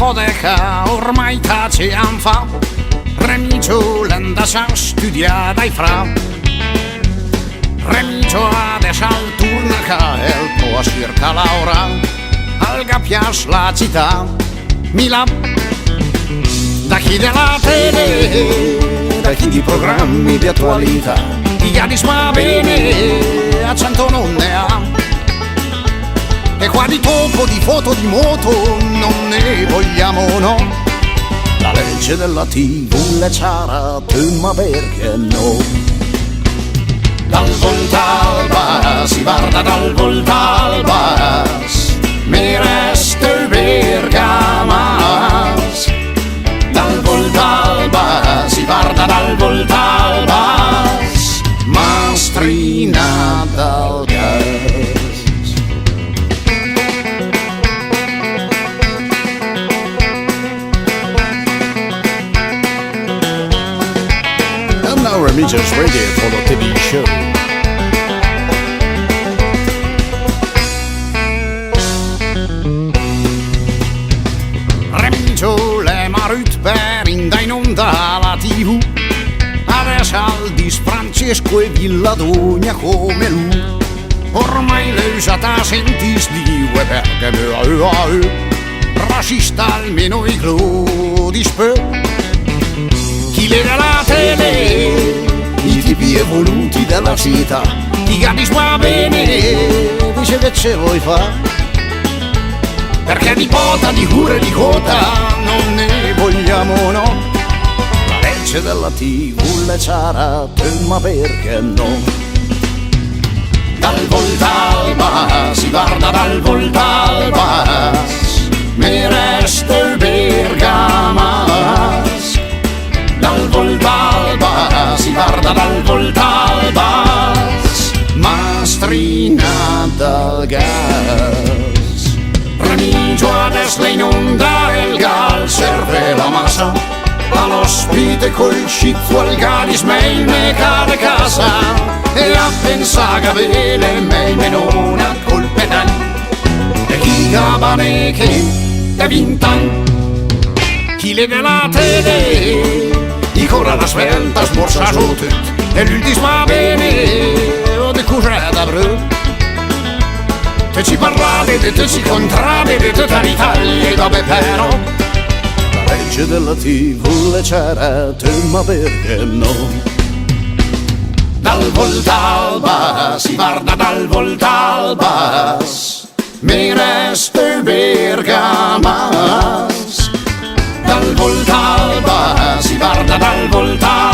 ipoteca ormai tace an fa, Remigio l'andasse a studiare dai fra. Remigio adesso al turno che il po' a circa Laura, al piace la città, Milano. Da chi della tele, da chi di programmi di attualità, chi va bene, a 100 non ne ha. E qua di topo, di foto, di moto non ne vogliamo, no. La legge della TV le c'era, ma perché no? Dal Voltalba si guarda dal Voltalba, mi resta Bergamas. Dal Voltalba si guarda dal Voltalba, mastrina dal gas. And now Remigio's ready for the TV show. Remigio le marut per in onda la TV, adesso al dis Francesco e Villadogna come lui. Ormai le usata sentis di perché razzista almeno i clodi spö. Chi le dà la tele, i tipi evoluti della città, chi capisce va bene, dice che ce vuoi fare. Perché di pota, di cura e di quota non ne vogliamo, no. La legge della TV le c'era, ma perché no? Dal Voltalba si guarda dal Voltalba, mi resta Bergamas. Dal Voltalba si guarda dal Voltalba, mastrina dal gas. Remigio adesso in onda il gal serve la massa, all'ospite col scizzo al gadis mei me cade casa, e a pensare che vele mei me non ha colpe dan, e chi cabane che è vintan, chi le della tele, i cora la svelta smorsa su tut, e lui disma bene o de curata bru. Te ci parlate, te ci contrade, di tutta l'Italia e dove però la legge della TV le c'era, ma perché no? Dal Voltalba si guarda dal Voltalba, mi resta Bergamas. Dal Voltalba si guarda dal Voltalba,